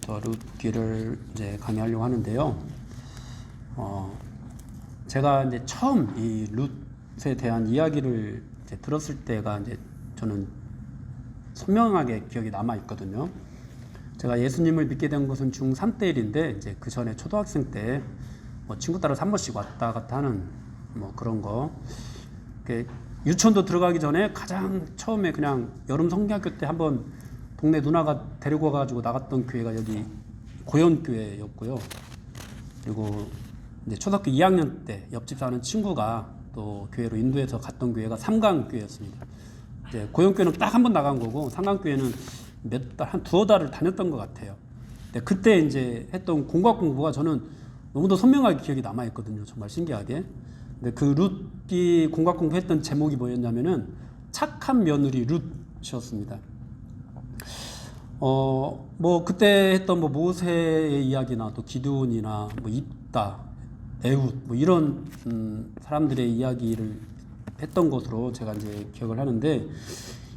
룻기를 이제 강의하려고 하는데요. 제가 이제 처음 이 룻에 대한 이야기를 이제 들었을 때가 이제 저는 선명하게 기억이 남아 있거든요. 제가 예수님을 믿게 된 것은 중3 때 일인데, 이제 그 전에 초등학생 때 뭐 친구 따라서 한 번씩 왔다 갔다 하는 뭐 그런 거. 유치원도 들어가기 전에 가장 처음에 그냥 여름 성경학교 때 한번 동네 누나가 데리고 가가지고 나갔던 교회가 여기 고현교회였고요. 그리고 이제 초등학교 2학년 때 옆집 사는 친구가 또 교회로 인도해서 갔던 교회가 삼강교회였습니다. 이제 고현교회는 딱 한 번 나간 거고, 삼강교회는 몇 달, 한 두어 달을 다녔던 것 같아요. 근데 그때 이제 했던 공과 공부가 저는 너무도 선명하게 기억이 남아있거든요. 정말 신기하게. 근데 그 룻기 공과 공부했던 제목이 뭐였냐면은 착한 며느리 룻이었습니다. 뭐 그때 했던 뭐 모세의 이야기나 또 기드온이나 뭐 입다, 에훗 뭐 이런 사람들의 이야기를 했던 것으로 제가 이제 기억을 하는데,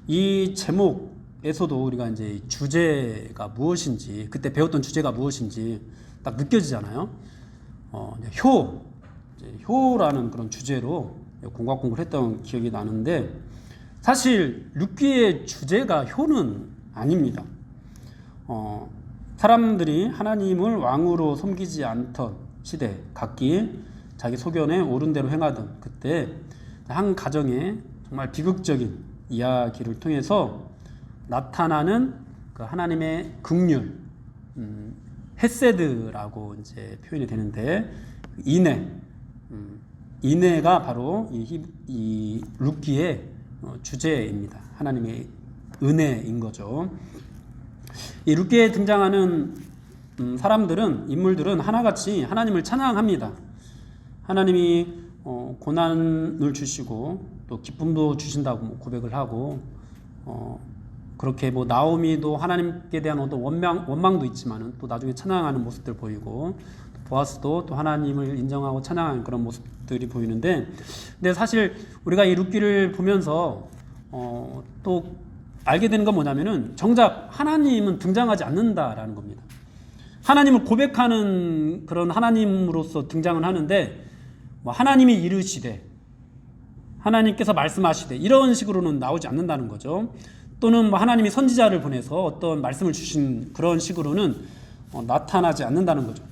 이 제목에서도 우리가 이제 주제가 무엇인지, 그때 배웠던 주제가 무엇인지 딱 느껴지잖아요. 효라는 그런 주제로 공과 공부를 했던 기억이 나는데, 사실 룻기의 주제가 효는 아닙니다. 사람들이 하나님을 왕으로 섬기지 않던 시대, 각기 자기 소견에 옳은 대로 행하던 그때 한 가정의 정말 비극적인 이야기를 통해서 나타나는 그 하나님의 긍휼, 헤세드라고 이제 표현이 되는데, 인애가 바로 이 룻기의 주제입니다. 하나님의 은혜인 거죠. 이 룻기에 등장하는 인물들은 하나같이 하나님을 찬양합니다. 하나님이 고난을 주시고 또 기쁨도 주신다고 고백을 하고, 그렇게 뭐 나오미도 하나님께 대한 어떤 원망도 있지만은 또 나중에 찬양하는 모습들 보이고, 보아스도 또 하나님을 인정하고 찬양하는 그런 모습들이 보이는데, 근데 사실 우리가 이 룻기를 보면서 또 알게 되는 건 뭐냐면은 정작 하나님은 등장하지 않는다라는 겁니다. 하나님을 고백하는 그런 하나님으로서 등장을 하는데, 뭐 하나님이 이르시되, 하나님께서 말씀하시되 이런 식으로는 나오지 않는다는 거죠. 또는 뭐 하나님이 선지자를 보내서 어떤 말씀을 주신 그런 식으로는 나타나지 않는다는 거죠.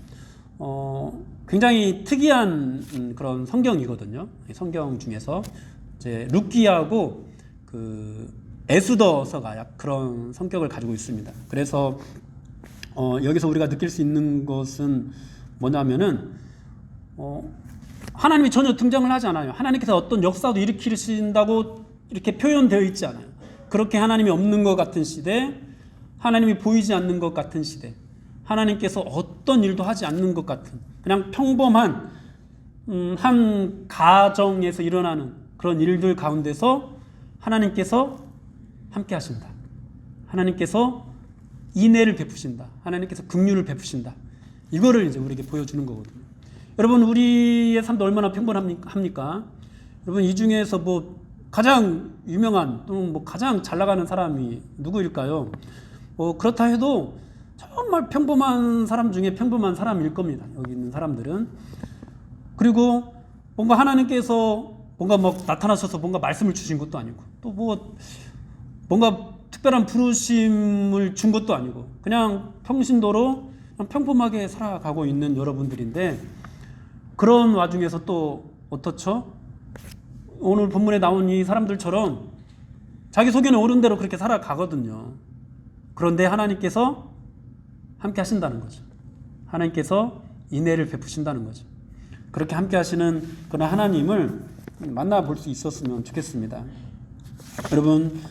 굉장히 특이한 그런 성경이거든요. 성경 중에서 이제 룻기하고 그 에스더서가 약 그런 성격을 가지고 있습니다. 그래서 여기서 우리가 느낄 수 있는 것은 뭐냐면은 하나님이 전혀 등장을 하지 않아요. 하나님께서 어떤 역사도 일으키신다고 이렇게 표현되어 있지 않아요. 그렇게 하나님이 없는 것 같은 시대, 하나님이 보이지 않는 것 같은 시대, 하나님께서 어떤 일도 하지 않는 것 같은 그냥 평범한 한 가정에서 일어나는 그런 일들 가운데서 하나님께서 함께 하신다. 하나님께서 인애를 베푸신다. 하나님께서 긍휼을 베푸신다. 이거를 이제 우리에게 보여주는 거거든요. 여러분, 우리의 삶도 얼마나 평범합니까? 여러분, 이 중에서 뭐 가장 유명한 또는 뭐 가장 잘 나가는 사람이 누구일까요? 그렇다 해도 정말 평범한 사람 중에 평범한 사람일 겁니다. 여기 있는 사람들은. 그리고 뭔가 하나님께서 뭔가 뭐 나타나셔서 뭔가 말씀을 주신 것도 아니고, 또 뭐 뭔가 특별한 부르심을 준 것도 아니고, 그냥 평신도로 그냥 평범하게 살아가고 있는 여러분들인데, 그런 와중에서 또 어떻죠? 오늘 본문에 나온 이 사람들처럼 자기 소견에 옳은 대로 그렇게 살아가거든요. 그런데 하나님께서 함께 하신다는 거죠. 하나님께서 인애를 베푸신다는 거죠. 그렇게 함께 하시는 그런 하나님을 만나볼 수 있었으면 좋겠습니다. 여러분,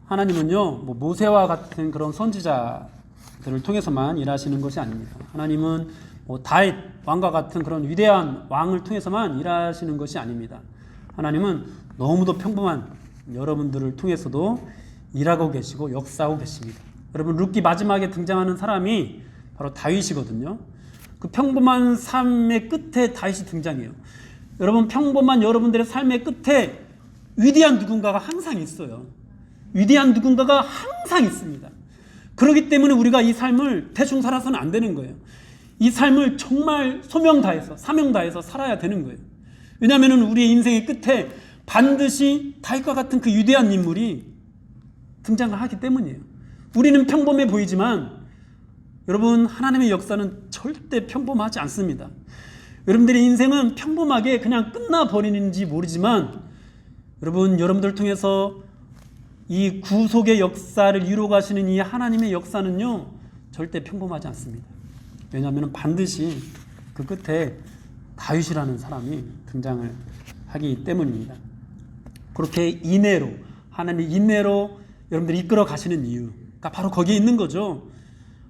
하나님은요, 뭐 모세와 같은 그런 선지자들을 통해서만 일하시는 것이 아닙니다. 하나님은 뭐 다윗 왕과 같은 그런 위대한 왕을 통해서만 일하시는 것이 아닙니다. 하나님은 너무도 평범한 여러분들을 통해서도 일하고 계시고 역사하고 계십니다. 여러분, 룻기 마지막에 등장하는 사람이 바로 다윗이거든요. 그 평범한 삶의 끝에 다윗이 등장해요. 여러분, 평범한 여러분들의 삶의 끝에 위대한 누군가가 항상 있어요. 위대한 누군가가 항상 있습니다. 그렇기 때문에 우리가 이 삶을 대충 살아서는 안 되는 거예요. 이 삶을 정말 소명 다해서, 사명 다해서 살아야 되는 거예요. 왜냐하면 우리의 인생의 끝에 반드시 다윗과 같은 그 위대한 인물이 등장을 하기 때문이에요. 우리는 평범해 보이지만 여러분, 하나님의 역사는 절대 평범하지 않습니다. 여러분들의 인생은 평범하게 그냥 끝나버리는지 모르지만 여러분들 통해서 이 구속의 역사를 이루어 가시는 이 하나님의 역사는요, 절대 평범하지 않습니다. 왜냐하면 반드시 그 끝에 다윗이라는 사람이 등장을 하기 때문입니다. 그렇게 인내로, 하나님의 인내로 여러분들이 이끌어 가시는 이유가 바로 거기에 있는 거죠.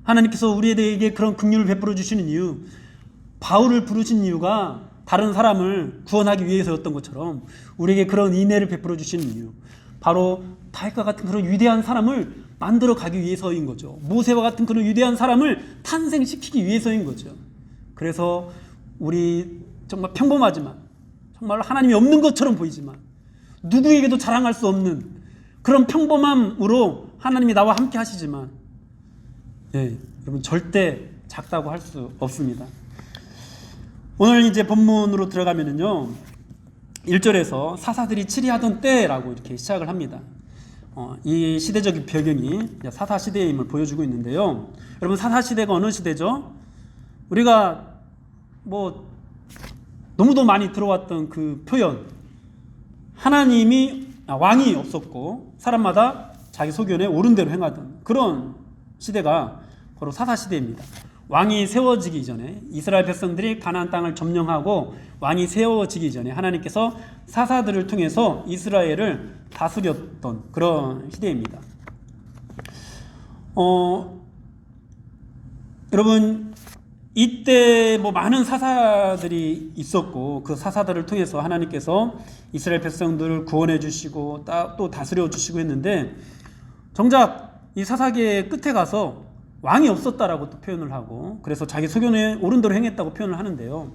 하나님께서 우리에게 그런 긍휼을 베풀어 주시는 이유, 바울을 부르신 이유가 다른 사람을 구원하기 위해서였던 것처럼 우리에게 그런 인내를 베풀어 주시는 이유, 바로 다윗과 같은 그런 위대한 사람을 만들어 가기 위해서인 거죠. 모세와 같은 그런 위대한 사람을 탄생시키기 위해서인 거죠. 그래서 우리 정말 평범하지만, 정말 하나님이 없는 것처럼 보이지만, 누구에게도 자랑할 수 없는 그런 평범함으로 하나님이 나와 함께 하시지만, 여러분 절대 작다고 할 수 없습니다. 오늘 이제 본문으로 들어가면은요, 1절에서 사사들이 치리하던 때라고 이렇게 시작을 합니다. 이 시대적인 배경이 사사 시대임을 보여주고 있는데요. 여러분, 사사 시대가 어느 시대죠? 우리가 뭐 너무도 많이 들어왔던 그 표현, 하나님이 왕이 없었고 사람마다 자기 소견에 옳은 대로 행하던 그런 시대가 바로 사사 시대입니다. 왕이 세워지기 전에, 이스라엘 백성들이 가나안 땅을 점령하고 왕이 세워지기 전에 하나님께서 사사들을 통해서 이스라엘을 다스렸던 그런 시대입니다. 여러분, 이때 뭐 많은 사사들이 있었고 그 사사들을 통해서 하나님께서 이스라엘 백성들을 구원해 주시고 또 다스려 주시고 했는데, 정작 이 사사기의 끝에 가서 왕이 없었다라고 또 표현을 하고, 그래서 자기 소견에 옳은 대로 행했다고 표현을 하는데요.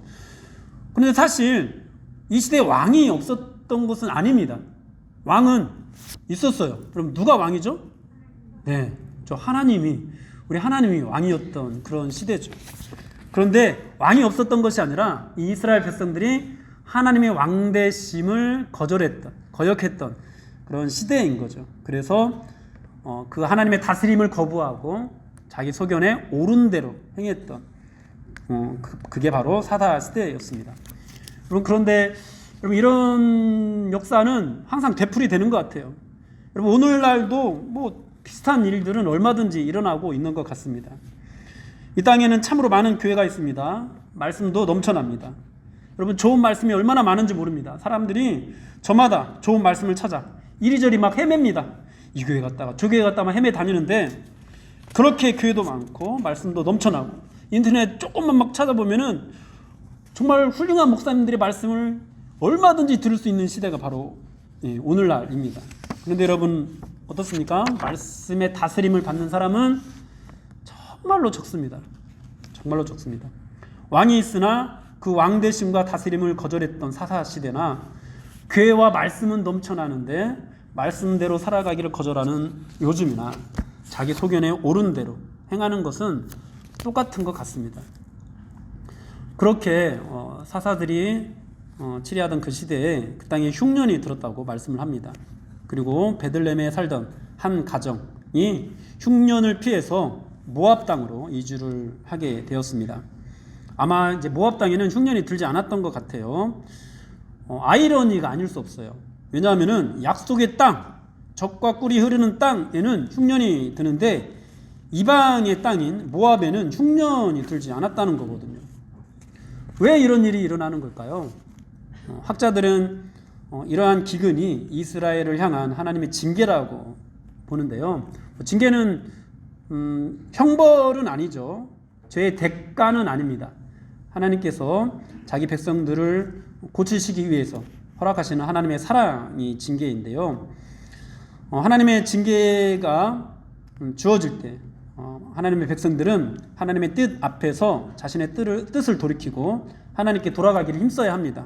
그런데 사실 이 시대에 왕이 없었던 것은 아닙니다. 왕은 있었어요. 그럼 누가 왕이죠? 저 우리 하나님이 왕이었던 그런 시대죠. 그런데 왕이 없었던 것이 아니라 이 이스라엘 백성들이 하나님의 왕되심을 거역했던 그런 시대인 거죠. 그래서 그 하나님의 다스림을 거부하고 자기 소견에 옳은 대로 행했던 그게 바로 사사 시대였습니다. 여러분, 그런데 여러분, 이런 역사는 항상 되풀이 되는 것 같아요. 여러분, 오늘날도 뭐 비슷한 일들은 얼마든지 일어나고 있는 것 같습니다. 이 땅에는 참으로 많은 교회가 있습니다. 말씀도 넘쳐납니다. 여러분, 좋은 말씀이 얼마나 많은지 모릅니다. 사람들이 저마다 좋은 말씀을 찾아 이리저리 막 헤맵니다. 이 교회 갔다가 저 교회 갔다가 헤매 다니는데, 그렇게 교회도 많고 말씀도 넘쳐나고 인터넷 조금만 막 찾아보면은 정말 훌륭한 목사님들의 말씀을 얼마든지 들을 수 있는 시대가 바로 오늘날입니다. 그런데 여러분, 어떻습니까? 말씀의 다스림을 받는 사람은 정말로 적습니다. 정말로 적습니다. 왕이 있으나 그 왕되심과 다스림을 거절했던 사사시대나, 교회와 말씀은 넘쳐나는데 말씀대로 살아가기를 거절하는 요즘이나, 자기 소견에 옳은 대로 행하는 것은 똑같은 것 같습니다. 그렇게 사사들이 치리하던 그 시대에 그 땅에 흉년이 들었다고 말씀을 합니다. 그리고 베들레헴에 살던 한 가정이 흉년을 피해서 모압 땅으로 이주를 하게 되었습니다. 아마 이제 모압 땅에는 흉년이 들지 않았던 것 같아요. 아이러니가 아닐 수 없어요. 왜냐하면은 약속의 땅, 젖과 꿀이 흐르는 땅에는 흉년이 드는데 이방의 땅인 모압에는 흉년이 들지 않았다는 거거든요. 왜 이런 일이 일어나는 걸까요? 학자들은 이러한 기근이 이스라엘을 향한 하나님의 징계라고 보는데요. 징계는 형벌은 아니죠. 죄의 대가는 아닙니다. 하나님께서 자기 백성들을 고치시기 위해서 허락하시는 하나님의 사랑이 징계인데요. 하나님의 징계가 주어질 때 하나님의 백성들은 하나님의 뜻 앞에서 자신의 뜻을 돌이키고 하나님께 돌아가기를 힘써야 합니다.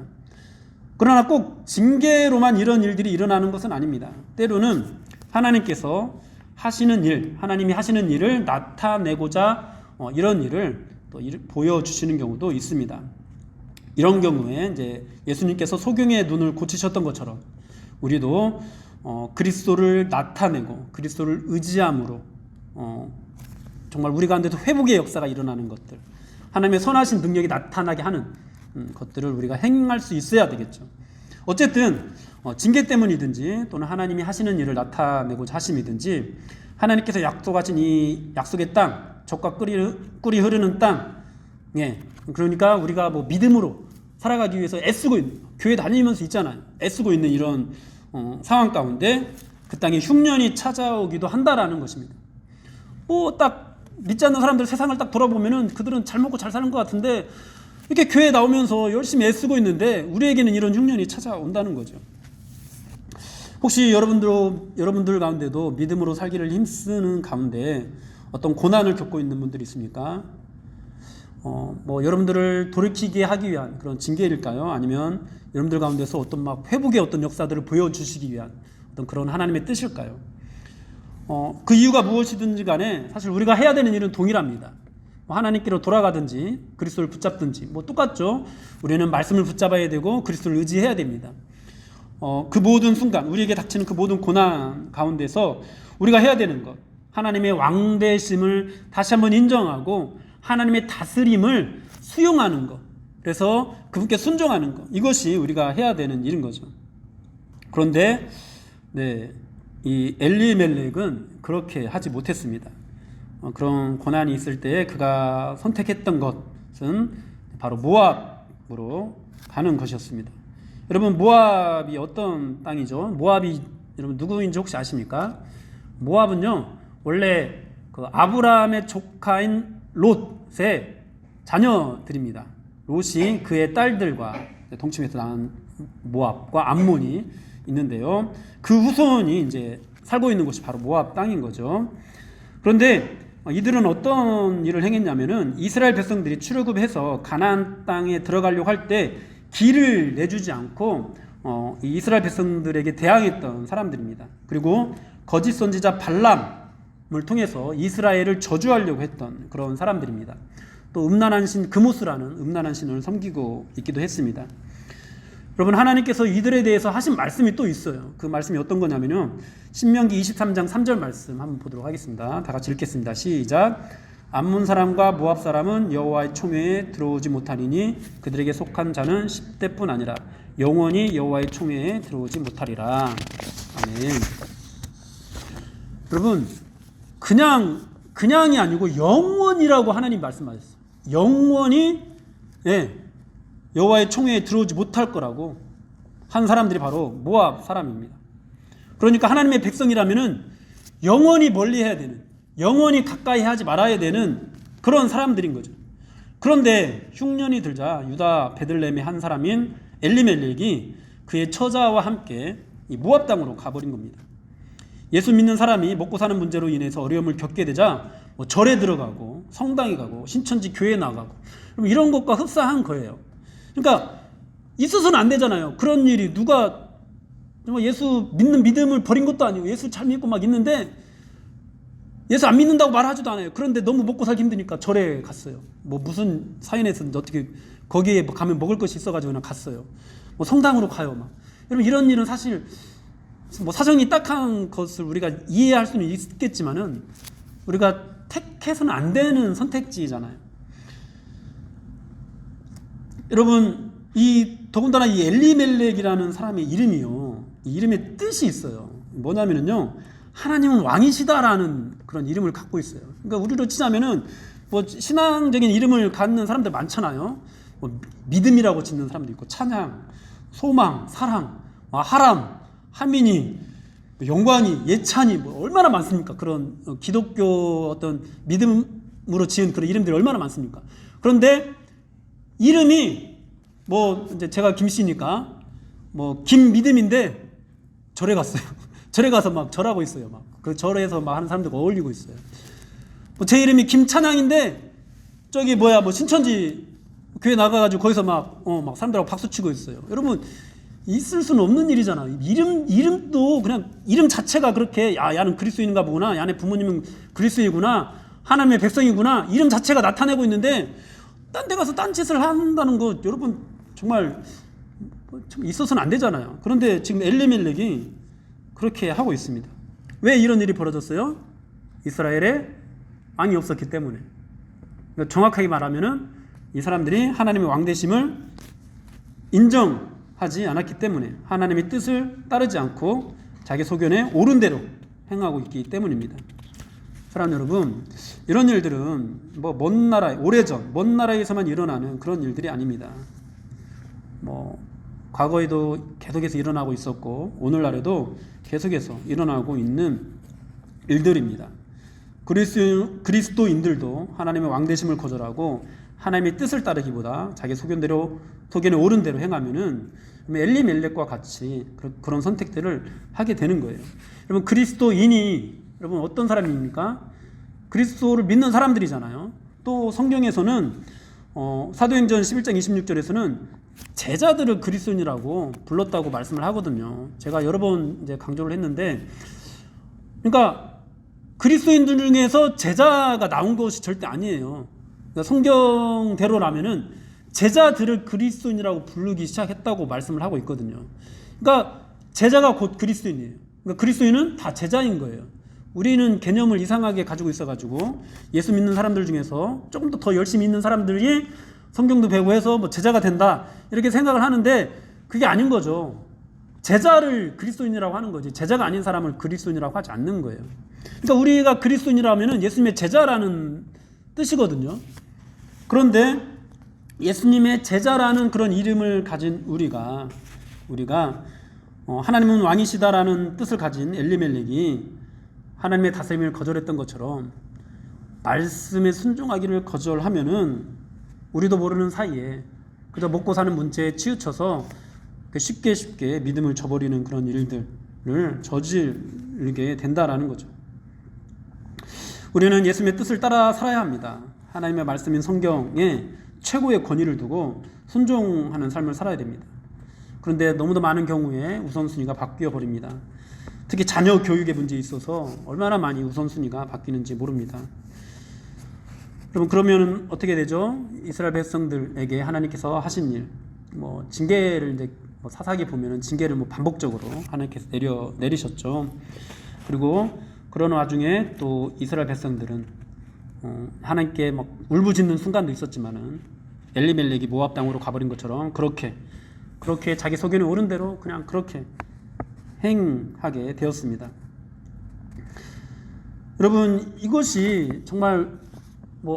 그러나 꼭 징계로만 이런 일들이 일어나는 것은 아닙니다. 때로는 하나님께서 하시는 일, 하나님이 하시는 일을 나타내고자 이런 일을 또 보여주시는 경우도 있습니다. 이런 경우에 이제 예수님께서 소경의 눈을 고치셨던 것처럼 우리도 그리스도를 나타내고 그리스도를 의지함으로 정말 우리 가운데도 회복의 역사가 일어나는 것들, 하나님의 선하신 능력이 나타나게 하는 것들을 우리가 행할 수 있어야 되겠죠. 어쨌든 징계 때문이든지 또는 하나님이 하시는 일을 나타내고자 하심이든지 하나님께서 약속하신 이 약속의 땅, 젖과 꿀이 흐르는 땅, 그러니까 우리가 뭐 믿음으로 살아가기 위해서 애쓰고 있는, 교회 다니면서 있잖아요. 애쓰고 있는 이런 상황 가운데 그 땅에 흉년이 찾아오기도 한다라는 것입니다. 딱 믿지 않는 사람들 세상을 딱 돌아보면은 그들은 잘 먹고 잘 사는 것 같은데 이렇게 교회에 나오면서 열심히 애쓰고 있는데 우리에게는 이런 흉년이 찾아온다는 거죠. 혹시 여러분들 가운데도 믿음으로 살기를 힘쓰는 가운데 어떤 고난을 겪고 있는 분들이 있습니까? 여러분들을 돌이키게 하기 위한 그런 징계일까요? 아니면 여러분들 가운데서 어떤 막 회복의 어떤 역사들을 보여주시기 위한 어떤 그런 하나님의 뜻일까요? 그 이유가 무엇이든지 간에 사실 우리가 해야 되는 일은 동일합니다. 하나님께로 돌아가든지 그리스도를 붙잡든지 똑같죠. 우리는 말씀을 붙잡아야 되고 그리스도를 의지해야 됩니다. 그 모든 순간 우리에게 닥치는 그 모든 고난 가운데서 우리가 해야 되는 것, 하나님의 왕되심을 다시 한번 인정하고 하나님의 다스림을 수용하는 것, 그래서 그분께 순종하는 것, 이것이 우리가 해야 되는 일인 거죠. 그런데 이 엘리멜렉은 그렇게 하지 못했습니다. 그런 고난이 있을 때 그가 선택했던 것은 바로 모압으로 가는 것이었습니다. 여러분, 모압이 어떤 땅이죠? 모압이 여러분 누구인지 혹시 아십니까? 모압은요, 원래 그 아브라함의 조카인 롯의 자녀들입니다. 롯이 그의 딸들과 동침해서 낳은 모압과 암몬이 있는데요. 그 후손이 이제 살고 있는 곳이 바로 모압 땅인 거죠. 그런데 이들은 어떤 일을 행했냐면은 이스라엘 백성들이 출애굽해서 가나안 땅에 들어가려고 할 때 길을 내주지 않고 이 이스라엘 백성들에게 대항했던 사람들입니다. 그리고 거짓 선지자 발람을 통해서 이스라엘을 저주하려고 했던 그런 사람들입니다. 또 음란한 신 그모스라는 음란한 신을 섬기고 있기도 했습니다. 여러분, 하나님께서 이들에 대해서 하신 말씀이 또 있어요. 그 말씀이 어떤 거냐면요, 신명기 23장 3절 말씀 한번 보도록 하겠습니다. 다 같이 읽겠습니다. 시작. 암몬 사람과 모압 사람은 여호와의 총회에 들어오지 못하리니 그들에게 속한 자는 10대뿐 아니라 영원히 여호와의 총회에 들어오지 못하리라. 아멘. 여러분, 그냥이 아니고 영원이라고 하나님 말씀하셨어요. 영원히 여호와의 총회에 들어오지 못할 거라고 한 사람들이 바로 모압 사람입니다. 그러니까 하나님의 백성이라면은 영원히 멀리해야 되는, 영원히 가까이 하지 말아야 되는 그런 사람들인 거죠. 그런데 흉년이 들자 유다 베들레헴의 한 사람인 엘리멜렉이 그의 처자와 함께 이 모압 땅으로 가버린 겁니다. 예수 믿는 사람이 먹고 사는 문제로 인해서 어려움을 겪게 되자 절에 들어가고 성당에 가고 신천지 교회에 나가고 이런 것과 흡사한 거예요. 그러니까 있어서는 안 되잖아요. 그런 일이 누가 예수 믿는 믿음을 버린 것도 아니고 예수 잘 믿고 막 있는데 예수 안 믿는다고 말하지도 않아요. 그런데 너무 먹고 살기 힘드니까 절에 갔어요. 무슨 사연에서는 어떻게 거기에 가면 먹을 것이 있어가지고 그냥 갔어요. 성당으로 가요. 막. 여러분, 이런 일은 사실 사정이 딱한 것을 우리가 이해할 수는 있겠지만은 우리가 택해서는 안 되는 선택지잖아요. 여러분, 더군다나 이 엘리멜렉이라는 사람의 이름이요, 이 이름에 뜻이 있어요. 뭐냐면요, 하나님은 왕이시다라는 그런 이름을 갖고 있어요. 그러니까 우리로 치자면은 신앙적인 이름을 갖는 사람들 많잖아요. 믿음이라고 짓는 사람도 있고, 찬양, 소망, 사랑, 하람, 하민이, 영광이, 예찬이 얼마나 많습니까? 그런 기독교 어떤 믿음으로 지은 그런 이름들이 얼마나 많습니까? 그런데 이름이 이제 제가 김씨니까 김믿음인데 절에 갔어요. 절에 가서 막 절하고 있어요. 그 절에서 하는 사람들과 어울리고 있어요. 제 이름이 김찬양인데 저기 신천지 교회 나가가지고 거기서 막 사람들하고 박수 치고 있어요. 여러분, 있을 수는 없는 일이잖아. 이름도 그냥 이름 자체가 그렇게 야는 그리스도인인가 보구나. 야네 부모님은 그리스도이구나. 하나님의 백성이구나. 이름 자체가 나타내고 있는데 딴 데 가서 딴짓을 한다는 거 여러분 정말 있어서는 안 되잖아요. 그런데 지금 엘리멜렉이 그렇게 하고 있습니다. 왜 이런 일이 벌어졌어요? 이스라엘에 왕이 없었기 때문에. 그러니까 정확하게 말하면은 이 사람들이 하나님의 왕되심을 인정하지 않았기 때문에, 하나님의 뜻을 따르지 않고 자기 소견에 옳은 대로 행하고 있기 때문입니다. 사랑하는 여러분, 이런 일들은 뭐 먼 나라, 오래전 먼 나라에서만 일어나는 그런 일들이 아닙니다. 뭐 과거에도 계속해서 일어나고 있었고 오늘날에도 계속해서 일어나고 있는 일들입니다. 그리스도인들도 하나님의 왕되심을 거절하고 하나님의 뜻을 따르기보다 자기 소견에 옳은 대로 행하면은 엘리멜렉과 같이 그런 선택들을 하게 되는 거예요. 여러분, 그리스도인이 여러분 어떤 사람입니까? 그리스도를 믿는 사람들이잖아요. 또 성경에서는 사도행전 11장 26절에서는 제자들을 그리스도인이라고 불렀다고 말씀을 하거든요. 제가 여러 번 이제 강조를 했는데, 그러니까 그리스도인들 중에서 제자가 나온 것이 절대 아니에요. 그러니까 성경대로라면은 제자들을 그리스도인이라고 부르기 시작했다고 말씀을 하고 있거든요. 그러니까 제자가 곧 그리스도인이에요. 그러니까 그리스도인은 다 제자인 거예요. 우리는 개념을 이상하게 가지고 있어가지고 예수 믿는 사람들 중에서 조금 더 열심히 있는 사람들이 성경도 배우고 해서 뭐 제자가 된다 이렇게 생각을 하는데 그게 아닌 거죠. 제자를 그리스도인이라고 하는 거지 제자가 아닌 사람을 그리스도인이라고 하지 않는 거예요. 그러니까 우리가 그리스도인이라면 예수님의 제자라는 뜻이거든요. 그런데 예수님의 제자라는 그런 이름을 가진 우리가 하나님은 왕이시다라는 뜻을 가진 엘리멜렉이 하나님의 다스림을 거절했던 것처럼 말씀에 순종하기를 거절하면은 우리도 모르는 사이에 그저 먹고 사는 문제에 치우쳐서 쉽게 믿음을 저버리는 그런 일들을 저지르게 된다라는 거죠. 우리는 예수님의 뜻을 따라 살아야 합니다. 하나님의 말씀인 성경에 최고의 권위를 두고 순종하는 삶을 살아야 됩니다. 그런데 너무도 많은 경우에 우선순위가 바뀌어 버립니다. 특히 자녀 교육의 문제에 있어서 얼마나 많이 우선순위가 바뀌는지 모릅니다. 여러분, 그러면 어떻게 되죠? 이스라엘 백성들에게 하나님께서 하신 일, 징계를 이제 사사기 보면은 징계를 반복적으로 하나님께서 내리셨죠. 그리고 그런 와중에 또 이스라엘 백성들은 하나님께 울부짖는 순간도 있었지만은 엘리멜렉이 모압 땅으로 가버린 것처럼 그렇게 자기 소견에 옳은 대로 그냥 그렇게 행하게 되었습니다. 여러분, 이것이 정말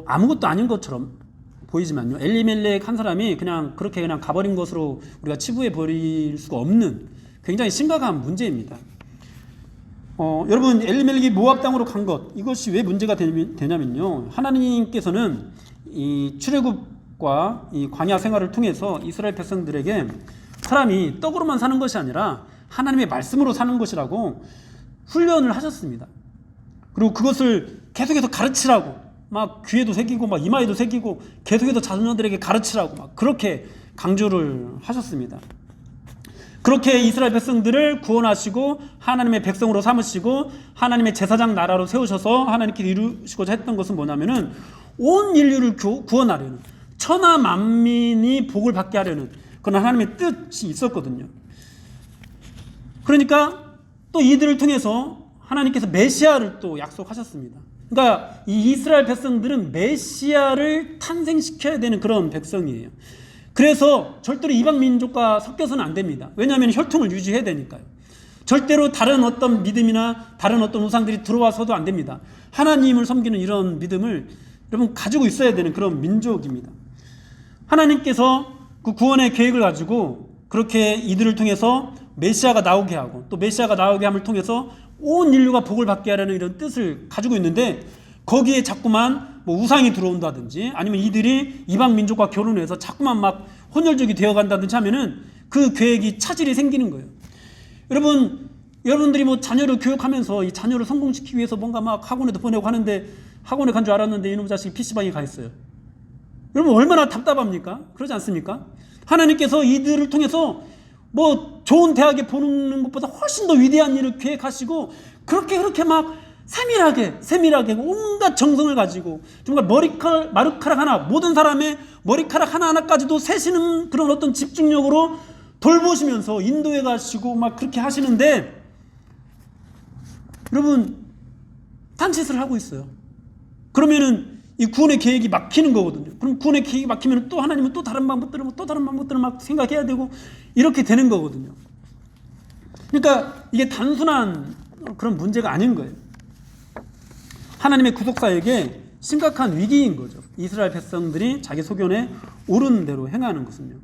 아무것도 아닌 것처럼 보이지만요. 엘리멜렉 한 사람이 그렇게 가버린 것으로 우리가 치부해 버릴 수가 없는 굉장히 심각한 문제입니다. 여러분, 엘리멜렉이 모압 땅으로 간 것, 이것이 왜 문제가 되냐면요. 하나님께서는 이 출애굽과 이 광야 생활을 통해서 이스라엘 백성들에게 사람이 떡으로만 사는 것이 아니라 하나님의 말씀으로 사는 것이라고 훈련을 하셨습니다. 그리고 그것을 계속해서 가르치라고 귀에도 새기고 이마에도 새기고 계속해서 자녀들에게 가르치라고 그렇게 강조를 하셨습니다. 그렇게 이스라엘 백성들을 구원하시고 하나님의 백성으로 삼으시고 하나님의 제사장 나라로 세우셔서 하나님께 이루시고자 했던 것은 뭐냐면은 온 인류를 구원하려는, 천하 만민이 복을 받게 하려는 그런 하나님의 뜻이 있었거든요. 그러니까 또 이들을 통해서 하나님께서 메시아를 또 약속하셨습니다. 그러니까 이 이스라엘 백성들은 메시아를 탄생시켜야 되는 그런 백성이에요. 그래서 절대로 이방 민족과 섞여서는 안 됩니다. 왜냐하면 혈통을 유지해야 되니까요. 절대로 다른 어떤 믿음이나 다른 어떤 우상들이 들어와서도 안 됩니다. 하나님을 섬기는 이런 믿음을 여러분 가지고 있어야 되는 그런 민족입니다. 하나님께서 그 구원의 계획을 가지고 그렇게 이들을 통해서 메시아가 나오게 하고 또 메시아가 나오게 함을 통해서 온 인류가 복을 받게 하려는 이런 뜻을 가지고 있는데 거기에 자꾸만 우상이 들어온다든지 아니면 이들이 이방 민족과 결혼해서 자꾸만 혼혈족이 되어간다든지 하면은 그 계획이 차질이 생기는 거예요. 여러분들이 자녀를 교육하면서 이 자녀를 성공시키기 위해서 뭔가 학원에도 보내고 하는데 학원에 간 줄 알았는데 이놈 자식이 PC방에 가 있어요. 여러분 얼마나 답답합니까? 그러지 않습니까? 하나님께서 이들을 통해서 좋은 대학에 보는 것보다 훨씬 더 위대한 일을 계획하시고 그렇게 막 세밀하게 온갖 정성을 가지고 정말 머리카락 하나, 모든 사람의 머리카락 하나하나까지도 세시는 그런 어떤 집중력으로 돌보시면서 인도해 가시고 막 그렇게 하시는데 여러분 딴짓을 하고 있어요. 그러면은 이 구원의 계획이 막히는 거거든요. 그럼 구원의 계획이 막히면 또 하나님은 또 다른 방법들을 막 생각해야 되고 이렇게 되는 거거든요. 그러니까 이게 단순한 그런 문제가 아닌 거예요. 하나님의 구속사에게 심각한 위기인 거죠. 이스라엘 백성들이 자기 소견에 옳은 대로 행하는 것은요.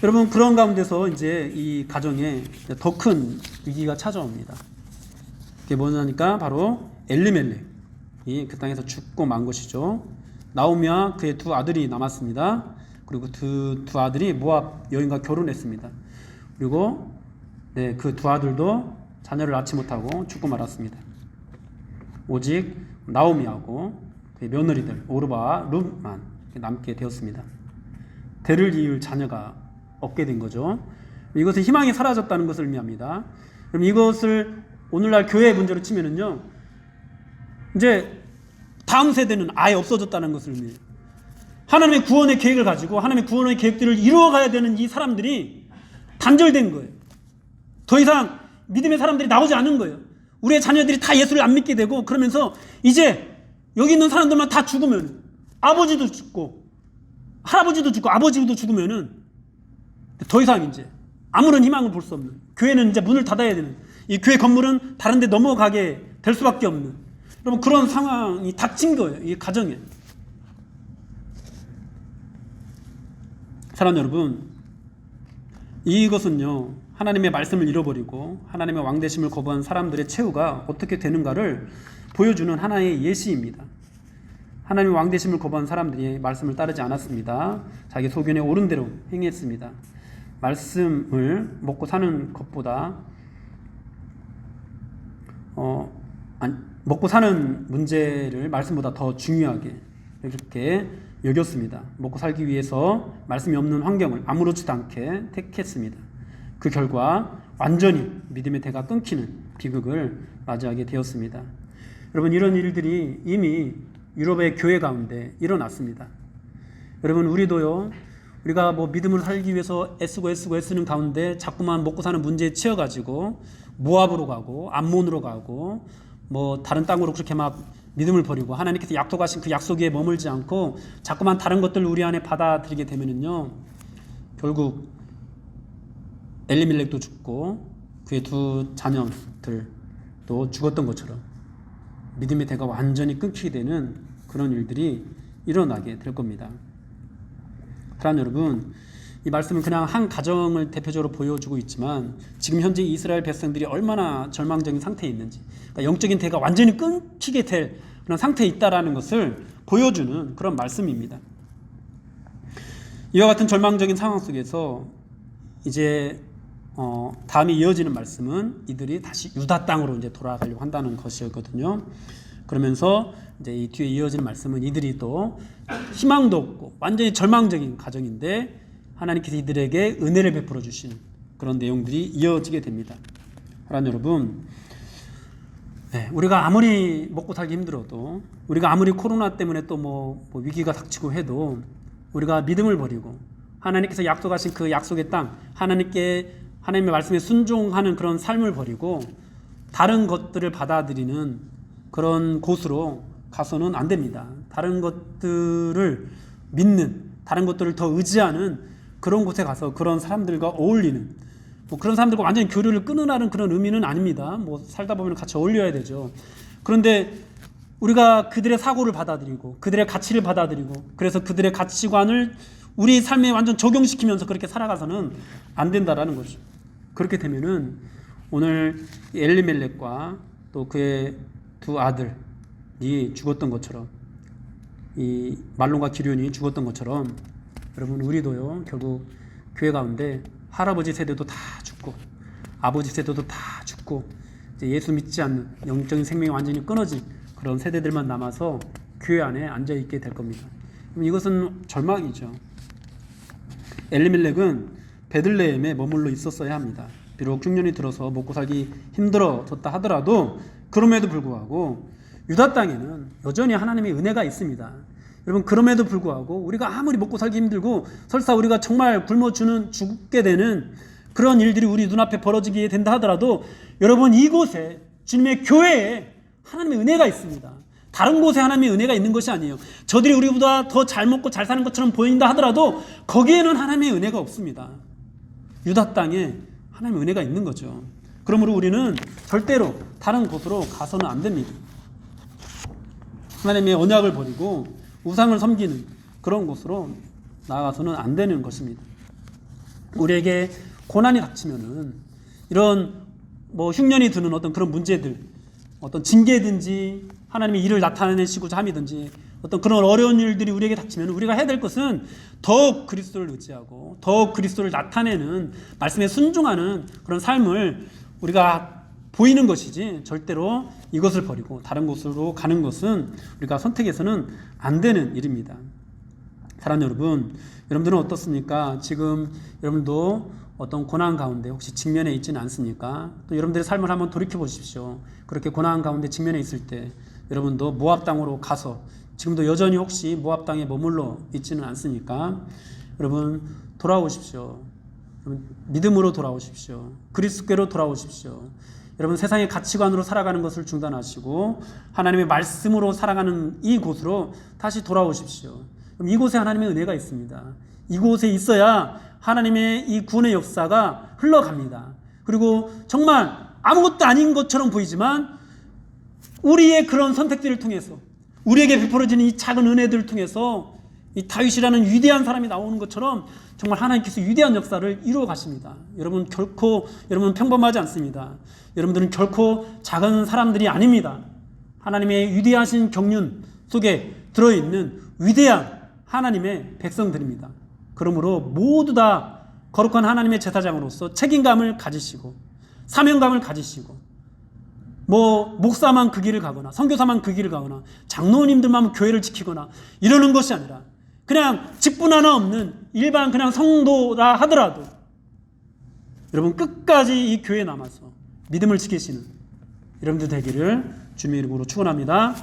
여러분 그런 가운데서 이제 이 가정에 더 큰 위기가 찾아옵니다. 그게 뭐냐니까 바로 엘리멜렉이 그 땅에서 죽고 만 것이죠. 나오미와 그의 두 아들이 남았습니다. 그리고 그 두 아들이 모압 여인과 결혼했습니다. 그리고 그 두 아들도 자녀를 낳지 못하고 죽고 말았습니다. 오직 나오미하고 그의 며느리들 오르바와 룻만 남게 되었습니다. 대를 이을 자녀가 없게 된 거죠. 이것은 희망이 사라졌다는 것을 의미합니다. 그럼 이것을 오늘날 교회의 문제로 치면은요, 이제 다음 세대는 아예 없어졌다는 것을 의미해요. 하나님의 구원의 계획을 가지고 하나님의 구원의 계획들을 이루어가야 되는 이 사람들이 단절된 거예요. 더 이상 믿음의 사람들이 나오지 않은 거예요. 우리의 자녀들이 다 예수를 안 믿게 되고 그러면서 이제 여기 있는 사람들만 다 죽으면 아버지도 죽고 할아버지도 죽고 아버지도 죽으면은 더 이상 이제 아무런 희망을 볼 수 없는, 교회는 이제 문을 닫아야 되는, 이 교회 건물은 다른 데 넘어가게 될 수밖에 없는, 여러분 그런 상황이 닥친 거예요. 이 가정에. 사랑 여러분, 이것은요 하나님의 말씀을 잃어버리고 하나님의 왕되심을 거부한 사람들의 최후가 어떻게 되는가를 보여주는 하나의 예시입니다. 하나님의 왕되심을 거부한 사람들이 말씀을 따르지 않았습니다. 자기 소견에 옳은 대로 행했습니다. 말씀을 먹고 사는 것보다 먹고 사는 문제를 말씀보다 더 중요하게 이렇게 여겼습니다. 먹고 살기 위해서 말씀이 없는 환경을 아무렇지도 않게 택했습니다. 그 결과 완전히 믿음의 대가 끊기는 비극을 맞이하게 되었습니다. 여러분 이런 일들이 이미 유럽의 교회 가운데 일어났습니다. 여러분 우리도요, 우리가 뭐 믿음을 살기 위해서 애쓰는 가운데 자꾸만 먹고 사는 문제에 치여가지고 모압으로 가고 암몬으로 가고 뭐 다른 땅으로 그렇게 막 믿음을 버리고 하나님께서 약속하신 그 약속 위에 머물지 않고 자꾸만 다른 것들을 우리 안에 받아들이게 되면은요, 결국 엘리멜렉도 죽고 그의 두 자녀들도 죽었던 것처럼 믿음의 대가 완전히 끊기게 되는 그런 일들이 일어나게 될 겁니다. 사랑하는 여러분, 이 말씀은 그냥 한 가정을 대표적으로 보여주고 있지만 지금 현재 이스라엘 백성들이 얼마나 절망적인 상태에 있는지, 그러니까 영적인 대가 완전히 끊기게 될 그런 상태에 있다라는 것을 보여주는 그런 말씀입니다. 이와 같은 절망적인 상황 속에서 이제 다음에 이어지는 말씀은 이들이 다시 유다 땅으로 이제 돌아가려고 한다는 것이었거든요. 그러면서 이제 이 뒤에 이어지는 말씀은 이들이 또 희망도 없고 완전히 절망적인 가정인데 하나님께서 이들에게 은혜를 베풀어 주시는 그런 내용들이 이어지게 됩니다. 사랑하는 여러분, 우리가 아무리 먹고 살기 힘들어도, 우리가 아무리 코로나 때문에 또 뭐 위기가 닥치고 해도 우리가 믿음을 버리고 하나님께서 약속하신 그 약속의 땅, 하나님의 말씀에 순종하는 그런 삶을 버리고 다른 것들을 받아들이는 그런 곳으로 가서는 안 됩니다. 다른 것들을 믿는, 다른 것들을 더 의지하는 그런 곳에 가서 그런 사람들과 어울리는, 뭐 그런 사람들과 완전히 교류를 끊으라는 그런 의미는 아닙니다. 뭐 살다 보면 같이 어울려야 되죠. 그런데 우리가 그들의 사고를 받아들이고 그들의 가치를 받아들이고 그래서 그들의 가치관을 우리 삶에 완전 적용시키면서 그렇게 살아가서는 안 된다라는 거죠. 그렇게 되면은 오늘 엘리멜렉과 또 그의 두 아들이 죽었던 것처럼, 이 말론과 기럧이 죽었던 것처럼 여러분 우리도요 결국 교회 가운데 할아버지 세대도 다 죽고 아버지 세대도 다 죽고 이제 예수 믿지 않는 영적인 생명이 완전히 끊어진 그런 세대들만 남아서 교회 안에 앉아 있게 될 겁니다. 이것은 절망이죠. 엘리멜렉은 베들레헴에 머물러 있었어야 합니다. 비록 중년이 들어서 먹고 살기 힘들어졌다 하더라도 그럼에도 불구하고 유다 땅에는 여전히 하나님의 은혜가 있습니다. 여러분, 그럼에도 불구하고 우리가 아무리 먹고 살기 힘들고 설사 우리가 정말 죽게 되는 그런 일들이 우리 눈앞에 벌어지게 된다 하더라도 여러분, 이곳에 주님의 교회에 하나님의 은혜가 있습니다. 다른 곳에 하나님의 은혜가 있는 것이 아니에요. 저들이 우리보다 더 잘 먹고 잘 사는 것처럼 보인다 하더라도 거기에는 하나님의 은혜가 없습니다. 유다 땅에 하나님의 은혜가 있는 거죠. 그러므로 우리는 절대로 다른 곳으로 가서는 안 됩니다. 하나님의 언약을 버리고 우상을 섬기는 그런 곳으로 나아가서는 안 되는 것입니다. 우리에게 고난이 닥치면은 이런 흉년이 드는 어떤 그런 문제들, 어떤 징계든지 하나님의 일을 나타내시고자 함이든지 어떤 그런 어려운 일들이 우리에게 닥치면 우리가 해야 될 것은 더욱 그리스도를 의지하고 더욱 그리스도를 나타내는 말씀에 순종하는 그런 삶을 우리가 보이는 것이지, 절대로 이것을 버리고 다른 곳으로 가는 것은 우리가 선택해서는 안 되는 일입니다. 사랑하는 여러분, 여러분들은 어떻습니까? 지금 여러분도 어떤 고난 가운데 혹시 직면해 있지는 않습니까? 또 여러분들의 삶을 한번 돌이켜 보십시오. 그렇게 고난 가운데 직면해 있을 때 여러분도 모압 땅으로 가서 지금도 여전히 혹시 모압 땅에 머물러 있지는 않습니까? 여러분, 돌아오십시오. 여러분, 믿음으로 돌아오십시오. 그리스도께로 돌아오십시오. 여러분, 세상의 가치관으로 살아가는 것을 중단하시고 하나님의 말씀으로 살아가는 이 곳으로 다시 돌아오십시오. 그럼 이곳에 하나님의 은혜가 있습니다. 이곳에 있어야 하나님의 이 구원의 역사가 흘러갑니다. 그리고 정말 아무것도 아닌 것처럼 보이지만 우리의 그런 선택들을 통해서 우리에게 베풀어지는 이 작은 은혜들을 통해서 이 다윗이라는 위대한 사람이 나오는 것처럼 정말 하나님께서 위대한 역사를 이루어 가십니다. 여러분, 결코 여러분 평범하지 않습니다. 여러분들은 결코 작은 사람들이 아닙니다. 하나님의 위대하신 경륜 속에 들어있는 위대한 하나님의 백성들입니다. 그러므로 모두 다 거룩한 하나님의 제사장으로서 책임감을 가지시고 사명감을 가지시고 목사만 그 길을 가거나 선교사만 그 길을 가거나 장로님들만 교회를 지키거나 이러는 것이 아니라 그냥 직분 하나 없는 일반 그냥 성도라 하더라도 여러분, 끝까지 이 교회에 남아서 믿음을 지키시는 여러분들 되기를 주님의 이름으로 축원합니다.